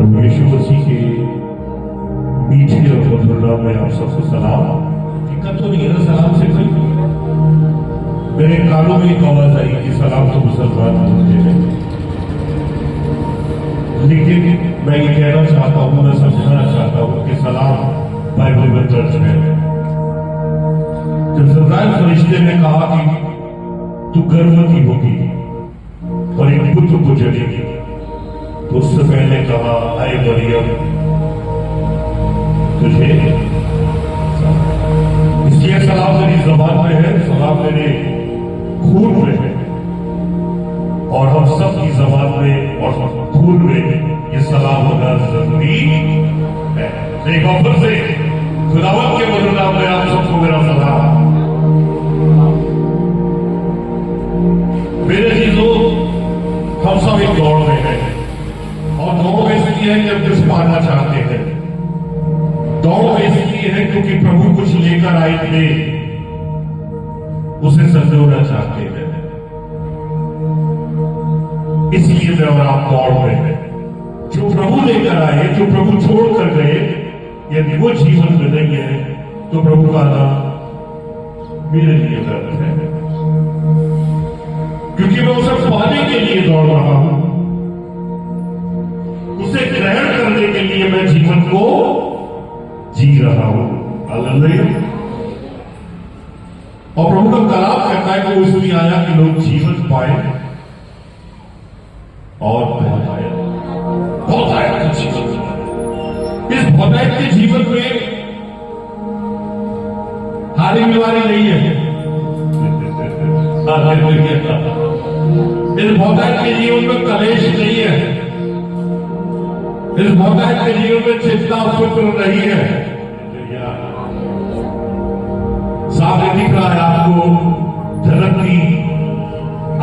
प्रभु यीशु मसीह के मीठे और मधुर नाम में आप सबको सलाम। दिक्कत तो नहीं है ना सलाम से कोई? मेरे कानों में एक आवाज आई कि सलाम तो मुसलमान बोलते हैं, लेकिन मैं ये कहना चाहता हूं, मैं समझाना चाहता हूं कि सलाम बाइबल में दर्ज है। जब जिब्राइल फरिश्ते ने कहा कि तू गर्भवती होगी और एक पुत्र को जनेगी, तो उससे पहले कहा, आए मरियम तुझे, इसलिए सलाम मेरी जबान में है, सलाम मेरे खून में है, और हम सब की जबान में और खून में ये सलाम होना जरूरी है। एक बार फिर से खुदावंत के मधुर नाम में आप सबको मेरा सलाम। मेरे चीजों, हम सब एक दौड़ में हैं, और दौड़ इसलिए है कि हम कुछ पाना चाहते हैं। दौड़ इसलिए है क्योंकि प्रभु कुछ लेकर आए थे, उसे संजोना चाहते हैं, इसलिए मैं और आप दौड़ में हैं। जो प्रभु लेकर आए, जो प्रभु छोड़ कर गए, यदि वो जीवन में नहीं है तो प्रभु का नाम मेरे लिए गर्व है, क्योंकि मैं उसे पाने के लिए दौड़ रहा हूं, उसे ग्रहण करने के लिए मैं जीवन को जी रहा हूं। हालेलुया। और प्रभु का कलाम कहता है कि वो इसलिए आया कि लोग जीवन पाए और बहुत आया के जीवन। इस बहुतायत के जीवन में हारी बीमारी नहीं है, इस बहुतायत के जीवन में कलेश नहीं है, इस बहुतायत के जीवन में चिंता फिक्र नहीं है। सामने दिख रहा है आपको धरती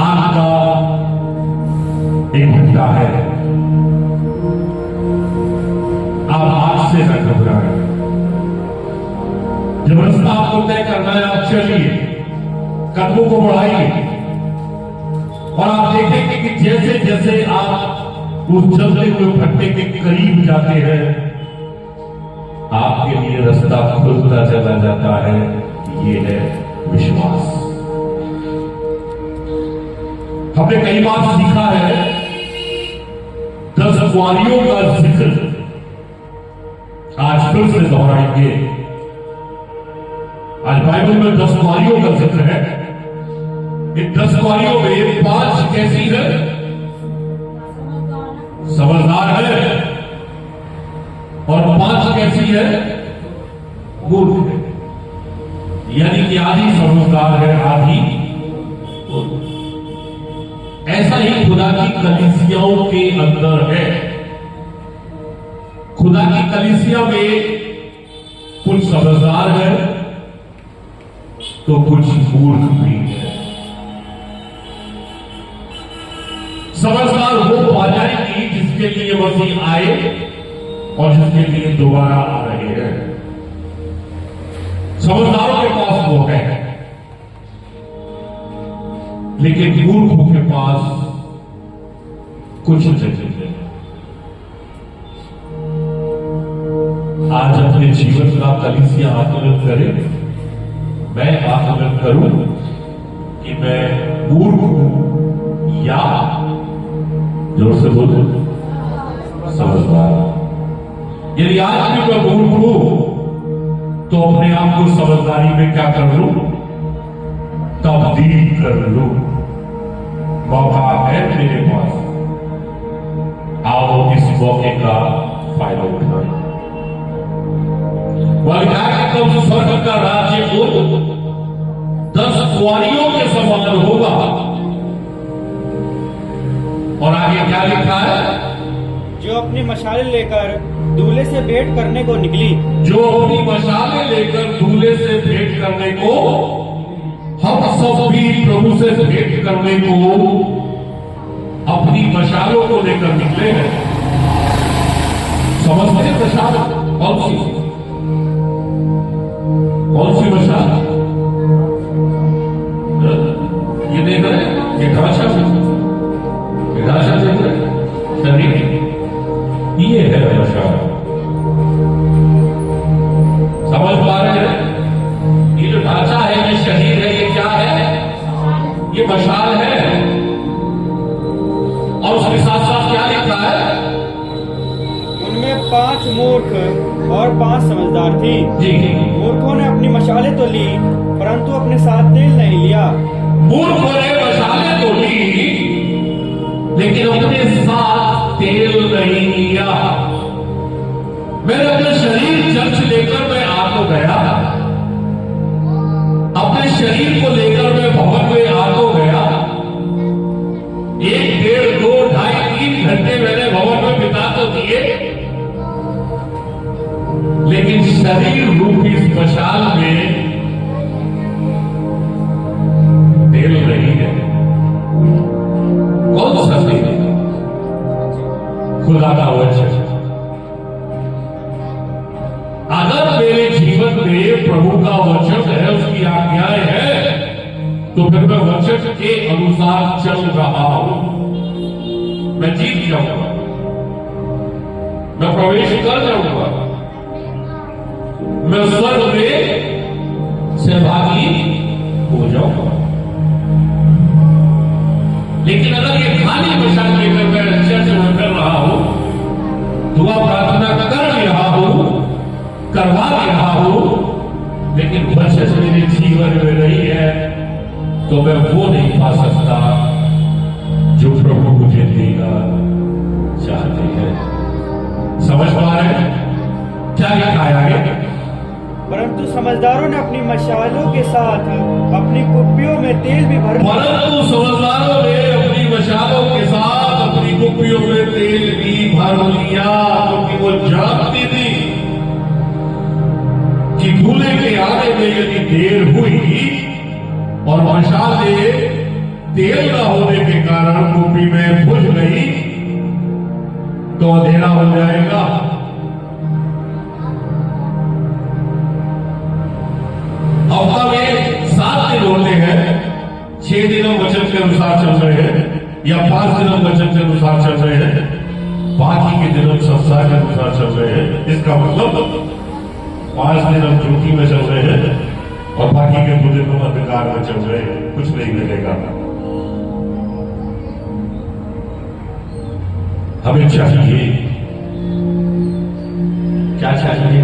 आग का एक घंटा है। आप आग से न घबराएं। जब रास्ता आपको तय करना है, आप चलिए, कदमों को बढ़ाइए, और आप देखेंगे कि जैसे जैसे आप उस जलते हुए भट्टे के करीब जाते हैं, आपके लिए रास्ता खुलता चला जाता है। ये है विश्वास। हमने कई बार सीखा है 10 कुंवारियों का जिक्र आज फिर से दोहराएंगे। आज बाइबल में 10 कुंवारियों का जिक्र है। इन 10 कुंवारियों में 5 कैसी है? समझदार है, और 5 कैसी है? मूर्ख है। यानी कि आधी समझदार है, आधी मूर्ख। ऐसा ही खुदा की कलीसियाओं के अंदर है। खुदा की कलीसिया में कुछ समझदार है तो कुछ मूर्ख भी है। समझदार वो पा जाएगी जिसके लिए मसीह आए और जिसके लिए दोबारा आ रहे हैं। समझदारों के पास वो है, लेकिन मूर्खों के पास कुछ नहीं है। आज अपने जीवन का कलीसिया आकलन करे, मैं आकलन करूं कि मैं मूर्ख हूं या, जोर से बोलो, समझदार। यदि आज भी मैं मूर्ख हूं तो अपने आप को समझदारी में क्या कर लूं? तब्दील कर लूं। मौका है मेरे पास, आओ इस मौके का फायदा उठाएं। तब स्वर्ग का राज्य हो 10 कुंवारियों के समान होगा। और आगे क्या लिखा है? जो अपनी मशालें लेकर दूल्हे से भेंट करने को निकली, जो अपनी मशालें लेकर दूल्हे से भेंट करने को, हम सब भी प्रभु से भेंट करने को अपनी मशालों को लेकर निकले हैं। समझते हैं मशाल कौन सी? कौन सी मशाल? ये देख रहे हैं, ये ढांचा देख रहे हैं, शरीर, ये ये है मशाल। समझ पा रहे हैं? ये जो ढांचा है, ये शरीर है, ये क्या है? ये मशाल है। और उसके साथ साथ क्या लिखा है? उनमें 5 मूर्ख और 5 समझदार थी। जी, मूर्खों ने अपनी मशालें तो ली, परंतु अपने साथ तेल नहीं लिया। मूर्खों ने मशालें तो ली, लेकिन अपने साथ तेल नहीं लिया। मैंने अपना शरीर चर्च लेकर मैं आ तो गया, अपने शरीर को लेकर मैं भवन में आ तो गया। 1, 1.5, 2, 2.5, 3 घंटे मैंने भवन में बिता तो दिए, लेकिन शरीर रूपी इस मशाल में तेल नहीं है। कौन सा तेल? खुदा का वचन। अगर मेरे जीवन में प्रभु का वचन है, उसकी आज्ञाएं हैं, तो फिर मैं वचन के अनुसार चल रहा हूं, मैं जीत जाऊंगा, मैं प्रवेश कर जाऊंगा, मैं स्वर्ग में सहभागी हो जाऊंगा। लेकिन अगर ये खाली मशाल लेकर मैं चर्च में कर रहा हूं, दुआ प्रार्थना कर भी रहा हूं, करवा भी रहा हूं, लेकिन वचन मेरे जीवन में नहीं है, तो मैं वो नहीं पा सकता जो प्रभु मुझे देना चाहते हैं। समझ पा रहे हैं क्या लिखा है आगे? परंतु समझदारों ने अपनी मशालों के साथ अपनी कुप्पियों में तेल भी भर लिया। परंतु समझदारों ने अपनी मशालों के साथ अपनी कुप्पियों में तेल भी भर लिया, क्योंकि वो जानती थी कि दूल्हे के आने में यदि देर हुई और मशालें तेल न होने के कारण कुप्पी में बुझ गई तो अंधेरा हो जाएगा। हफ्ता में 7 दिन होते हैं, 6 दिन हम वचन के अनुसार चल रहे हैं, या 5 दिन हम वचन के अनुसार चल रहे हैं, बाकी के दिन हम संसार के अनुसार चल रहे हैं। इसका मतलब 5 दिन हम ज्योति में चल रहे हैं और बाकी के 2 दिन हम अंधकार में चल रहे हैं। कुछ नहीं मिलेगा। हमें चाहिए क्या चाहिए?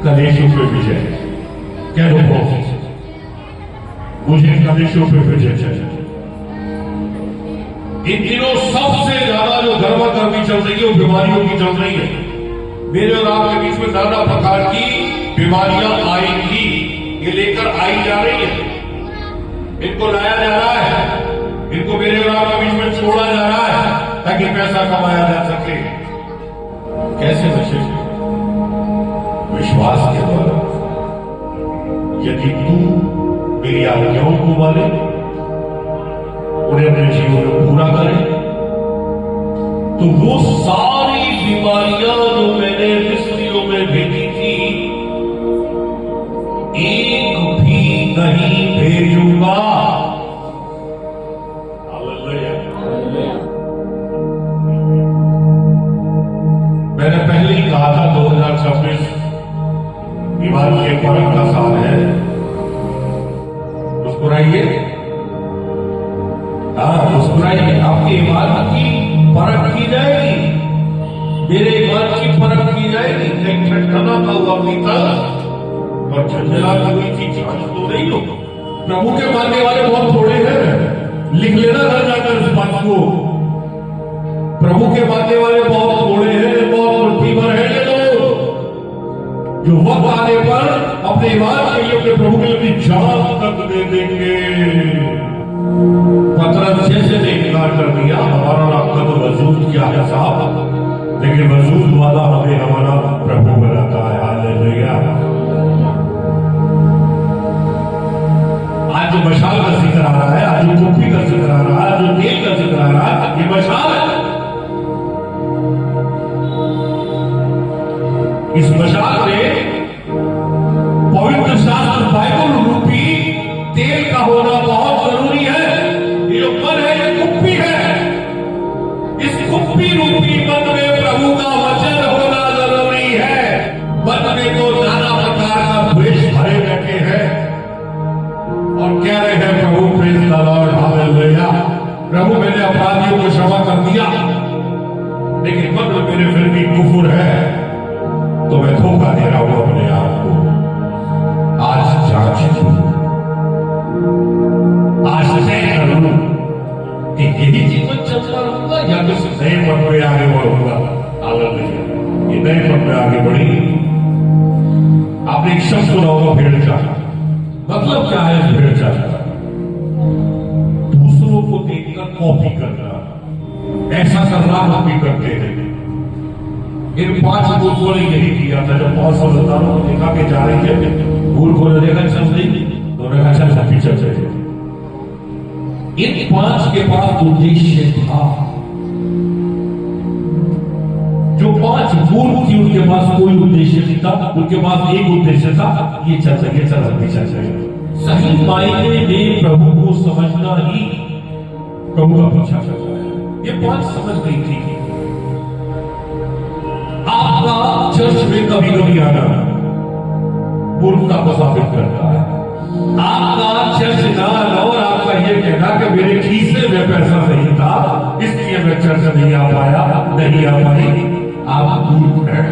कलेशों पे विजय। क्या मुझे कलेशों पे विजय चाहिए। इन दिनों सबसे ज्यादा जो गर्मा-गर्मी चल रही है वो बीमारियों की चल रही है। मेरे और आपके बीच में नाना प्रकार की बीमारियां आएंगी, ये लेकर आई जा रही है, इनको लाया जा रहा है, इनको मेरे और आपके बीच में छोड़ा जा रहा है ताकि पैसा कमाया जा सके। कैसे बचेंगे? विश्वास के द्वारा। यदि तू मेरी आज्ञाओं को माने, उन्हें अपने जीवन में पूरा करे, तो वो सारी बीमारियां जो मैंने मिस्रियों में भेजी थी, एक भी नहीं भेजूंगा। मैंने पहले ही कहा था 2026 ईमान के परख का साल है। मुस्कुराइए, मुस्कुराइए। आपके ईमान की परख की जाएगी, मेरे ईमान की परख की जाएगी। कहीं ठटकना का हुआ पीतल और झंझला की हुई थी जांच तो नहीं हो। प्रभु के मानने वाले बहुत थोड़े हैं, लिख लेना घर जाकर इस बात को। प्रभु के मानने वाले बहुत थोड़े हैं, बहुत मुट्ठी भर है ये लोग, जो वक्त आने पर अपने ईमान के लिए अपने प्रभु के लिए अपनी जान तक दे देंगे। पतरस जैसे ने इनकार कर दिया, हमारा आपका तो वजूद क्या है साहब, लेकिन वजूद वाला हमें हमारा प्रभु बनाता है। हालेलुया। आज जो मशाल का जिक्र आ रहा है, आज जो कुप्पी का जिक्र आ रहा है, जो तेल का जिक्र आ रहा है, ये मशाल है। इस मशाल में पवित्र शास्त्र बाइबल रूपी तेल का होना बहुत जरूरी है। ये जो मन है ये कुप्पी है, इस कुप्पी रूपी मन में प्रभु लेकिन मन में मेरे फिर भी कुफुर है, तो मैं धोखा दे रहा हूं अपने आप को। आज जांच लूं, आज तय करूं कि यही जीवन चलता रहूंगा या किसी नए पद में आगे बढ़ूंगा। आगे नहीं, ये नए पद में आगे बढ़ी। आपने एक शब्द सुना होगा, भेड़ चाल। मतलब क्या है भेड़ चाल? दूसरों को देखकर कॉपी करना, ऐसा करना हम भी करते हैं। इन 5 मूर्खों ने यही किया था। जब 5 समझदारों को देखा के जा रहे थे, मूर्खों ने देखा चल रही, तो उन्होंने कहा चल पीछे चले। इन 5 के पास उद्देश्य था। जो 5 मूर्ख थी उनके पास कोई उद्देश्य नहीं था। उनके पास एक उद्देश्य था, ये चल सके, चल पीछे चले। सही मायने में प्रभु को समझना ही प्रभु का पीछा करता है। ये 5 समझ गई थी। आपका चर्च में कभी कभी आना मूर्खता को साबित करता है। आपका चर्च ना आना और आपका ये कहना कि मेरे खीसे में पैसा नहीं था इसलिए मैं चर्च नहीं आ पाया, नहीं आ पाई, आप मूर्ख हैं।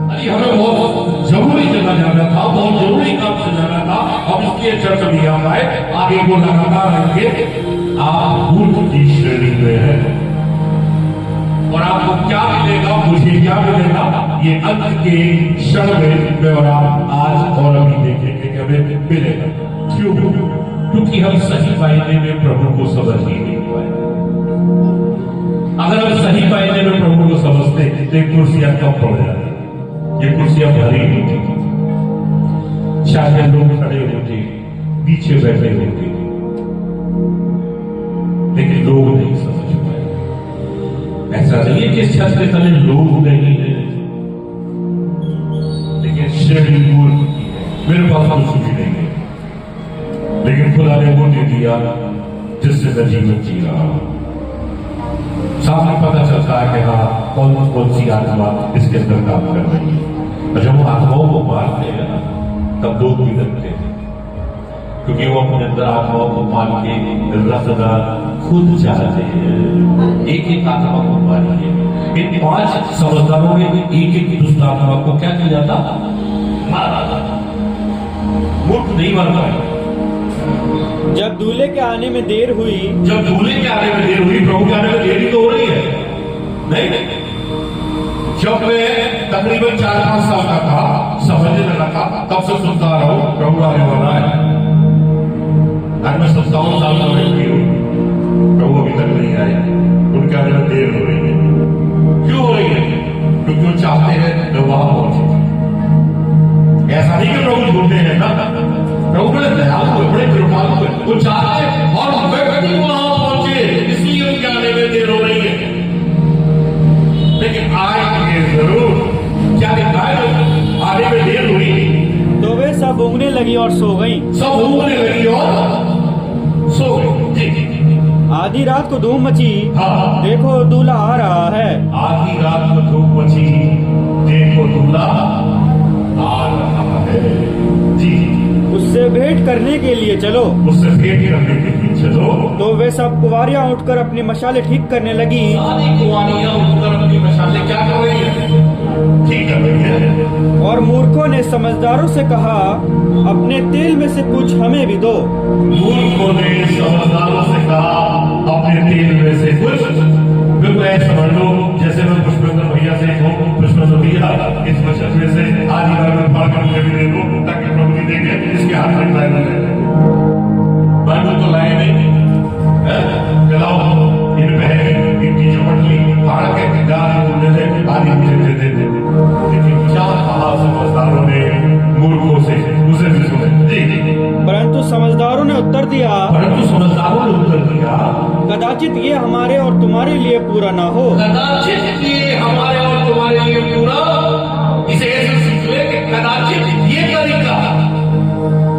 अरे हमें बहुत जरूरी जगह जाना था, बहुत जरूरी काम से जाना था, अब इसलिए चर्च नहीं आ पाए, आगे वो लगातार रहेंगे। आप मूर्ख की श्रेणी में हैं। और आपको क्या मिलेगा, मुझे क्या मिलेगा, ये अंत के क्षण में मैं और आप आज और अभी देखेंगे कि हमें मिलेगा। क्यों? क्योंकि हम सही मायने में प्रभु को समझ ही नहीं पाए। अगर हम सही मायने में प्रभु को समझते तो ये कुर्सियां कम पड़ जाती, ये कुर्सियां भरी होती, शायद लोग खड़े होते, पीछे बैठे होते, लेकिन लोग नहीं समझ पाए। ऐसा नहीं है कि इस छत के तले लोग नहीं है, लेकिन श्रेणी मूर्ख की है। मेरे पास कुछ भी नहीं है, लेकिन खुदा ने वो दे दिया जिससे मैं जीवन जी रहा हूं। सामने पता चलता है कि हाँ कौन सी आत्मा इसके अंदर काम कर रही है। और जब वो आत्माओं को मारते हैं ना, तब लोग भी लगते हैं, क्योंकि वो अपने अंदर आत्माओं को मार के रसदार खुद चाहते हैं। एक एक आत्मा को मारिए। इन 5 समझदारों ने एक एक दुष्ट आत्मा को क्या किया था? मारा था। मूर्ख नहीं मर पाए। जब दूल्हे के आने में देर हुई, जब दूल्हे के आने में देर हुई, प्रभु के आने में देरी तो हो रही है। नहीं, जब मैं तकरीबन 4-5 साल का था, समझने लगा था, तब से सुनता रहा हूं प्रभु आने वाला है। आज मैं 57 साल का व्यक्ति हूं, प्रभु अभी तक नहीं आए, उनके आने में देर हो रही है। क्यों हो रही है? क्योंकि वो चाहते हैं मैं वहां पहुंचे। ऐसा नहीं कि प्रभु झूठे हैं ना, प्रभु बड़े दयालु हुए, बड़े कृपालु हुए, वो चाहते हैं और व्यक्ति वहां पहुंचे, इसलिए उनके आने में देर हो रही है। लेकिन आएंगे जरूर। क्या लिखा है? आने में देर हुई तो वे सब ऊँगने लगी और सो गई। सब ऊँगने लगी और सो गई। आधी रात को धूम मची, हाँ। देखो दूल्हा आ रहा है। आधी रात को धूप मची, देखो दूल्हा आ रहा है। जी, उससे भेंट करने के लिए चलो। उससे भेंट करने के लिए चलो। तो वे सब कुंवारियां उठकर अपनी मशाले ठीक करने लगी। सारी कुंवारियां उठकर अपनी मशाले क्या कर रही है? ठीक कर रही है। और मूर्खों ने समझदारों से कहा, अपने तेल में से कुछ हमें भी दो। मूर्खों ने समझदारों से कहा, अपने तेल में से कुछ। बिल्कुल ऐसा समझ लो जैसे मैं पुष्पेंद्र भैया से कहूं, पुष्पेंद्र भैया इस बचत में से आधी रात में फाड़ कर मुझे भी दे दो, ताकि प्रभु जी देखे इसके हाथ में ट्रायल ले। बाइबल तो लाए नहीं, चलाओ इन पे इनकी चौपटली फाड़ के गाली दे दे, आधी मुझे दे दे। लेकिन क्या कहा समझदारों ने मूर्खों से? उसे भी सुने। जी, परंतु समझदारों ने उत्तर दिया, कदाचित ये हमारे और तुम्हारे लिए पूरा ना हो। कदाचित ये हमारे और तुम्हारे लिए पूरा, इसे ऐसे सीख ले कि कदाचित ये तरीका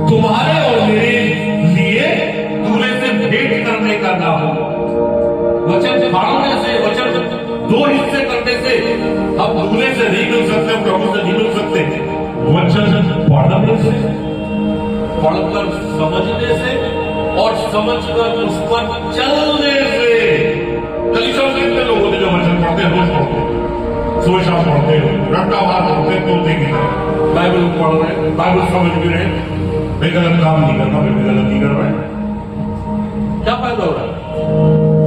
तुम्हारे और मेरे लिए दूल्हे से भेंट करने का ना हो। वचन फाड़ने से, वचन 2 हिस्से करने से हम दूल्हे से नहीं मिल सकते, प्रभु से नहीं मिल सकते। वचन पढ़ने से, पढ़कर समझने से और समझकर उस पर चलने से कलीसिया में कितने लोग होते जो वचन पढ़ते हैं, रोज पढ़ते हैं, सुबह शाम पढ़ते हो, रट्टा मार पढ़ते हैं, तोते की तरह बाइबल पढ़ रहे हैं, बाइबल समझ भी रहे हैं, मैं गलत काम नहीं करना, मैं भी गलत नहीं कर रहा है, क्या फायदा हो रहा है?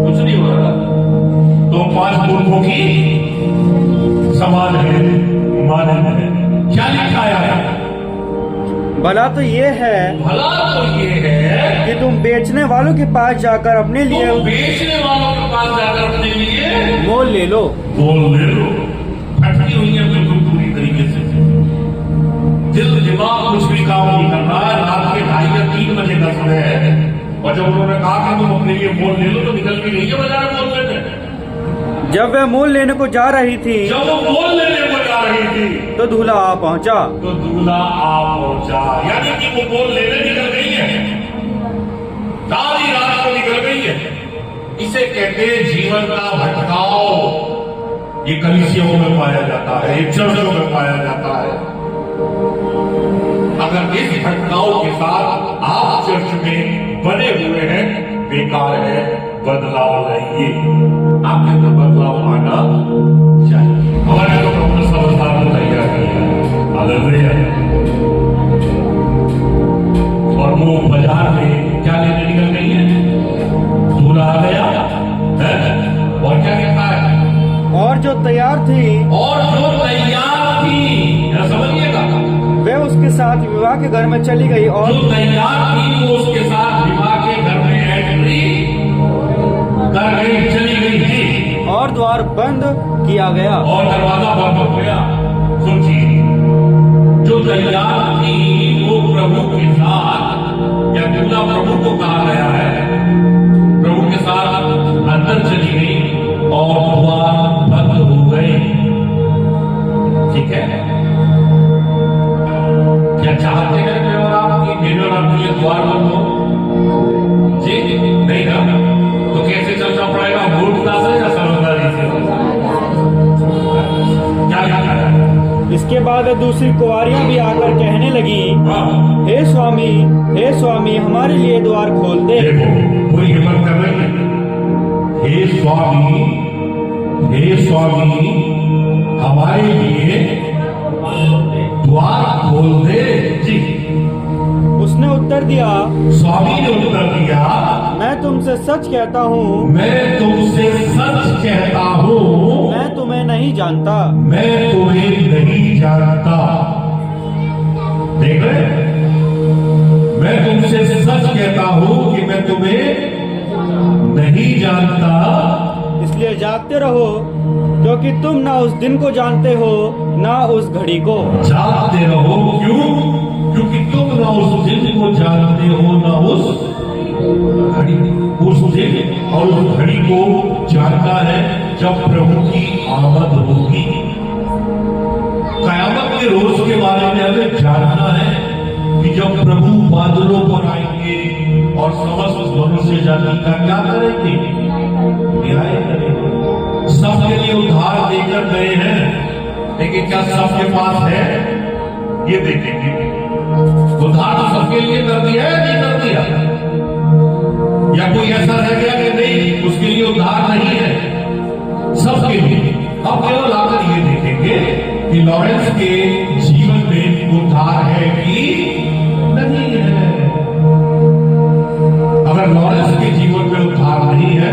कुछ नहीं हो रहा। तो 5 मूर्खों की समान है, मानन है। क्या लिखा है? भला तो ये है भला तो ये है कि तुम बेचने वालों के पास जाकर अपने लिए तुम बेचने वालों के पास जाकर अपने लिए मोल ले लो। मोल ले लो। फटकी हुई है बिल्कुल पूरी तरीके से, दिल दिमाग कुछ भी काम नहीं कर रहा है। रात के 2:30 या 3 बजे का समय है, और जब उन्होंने कहा कि तुम अपने लिए मोल ले लो, तो निकल के गई है बाजार मोल लेने। जब वह मोल लेने को जा रही थी, जब वो मोल लेने को जा रही थी, तो दूल्हा आ पहुंचा। तो दूल्हा आ पहुंचा, यानी कि वो मोल लेने निकल गई है, सारी रात को निकल गई है। इसे कहते हैं जीवन का भटकाव। ये कलीसियाओं में पाया जाता है, ये चर्चों में पाया जाता है। अगर इस भटकाव के साथ आप चर्च में बने हुए हैं, बेकार है, बदलाव लाइए। आपके अंदर बदलाव आना चाहिए। हमारे तो अपने समझदार को तैयार किया, हालेलुया। और वो बाजार में क्या लेने निकल गई है? दूल्हा आ गया है, और क्या लिखा है? और जो तैयार थी, और जो तैयार थी, समझिएगा, वे उसके साथ विवाह के घर में चली गई। और जो तैयार थी वो उसके साथ विवाह के घर में एंट्री कर गई, चली गई थी, और द्वार बंद किया गया। और दरवाजा बंद हो गया। सोचिए, जो तैयार थी वो प्रभु के साथ, या दूल्हा प्रभु को कहा गया है, प्रभु के साथ अंदर चली गई और द्वार बंद हो गए। ठीक है, क्या चाहते हैं मेरे और आपकी, मेरे और आपके लिए द्वार बंद हो? जी नहीं ना। तो कैसे चलना पड़ेगा? मूर्खता से या समझदारी से? क्या लिखा है? इसके बाद दूसरी कुंवारियां भी आकर कहने लगी, हाँ, हे स्वामी, हमारे लिए द्वार खोल दे। देखो कोई हिम्मत कर रही है, हे स्वामी हमारे लिए द्वार खोल दे। जी, उसने उत्तर दिया, स्वामी ने उत्तर दिया, मैं तुमसे सच कहता हूँ, मैं तुमसे सच कहता हूँ, मैं तुम्हें नहीं जानता। मैं तुम्हें नहीं जानता। देख रहे, मैं तुमसे सच कहता हूँ कि मैं तुम्हें नहीं जानता। इसलिए जागते रहो, क्योंकि तुम ना उस दिन को जानते हो, ना उस घड़ी को। जागते रहो, क्यों? क्योंकि तुम ना उस दिन को जानते हो, ना उस घड़ी, उस दिन और उस घड़ी को जानता है जब प्रभु की आमद होगी। कयामत के रोज के बारे में हमें जानना है कि जब प्रभु बादलों पर आएंगे और समस्त मनुष्य जाति का क्या करेंगे? न्याय करेंगे। सबके लिए उद्धार देकर गए हैं, लेकिन क्या सबके पास है? ये देखेंगे। उद्धार तो सबके लिए कर दिया है, नहीं कर दिया? या कोई ऐसा रह गया कि नहीं, उसके लिए उद्धार नहीं है? सबके लिए। अब केवल आकर ये देखेंगे कि लॉरेंस के जीवन में उद्धार है कि नहीं है। अगर लॉरेंस के जीवन में उद्धार नहीं है,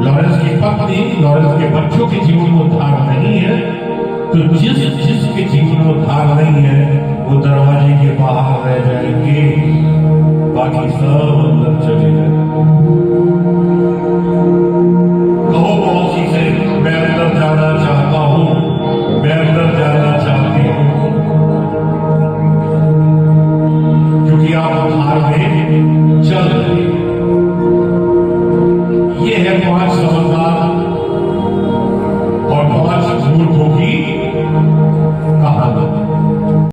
लॉरेंस की पत्नी, लॉरेंस के बच्चों के जीवन में उद्धार नहीं है, तो जिसके जीवन में उद्धार नहीं है वो दरवाजे के बाहर रह जाएंगे, बाकी सब अंदर चले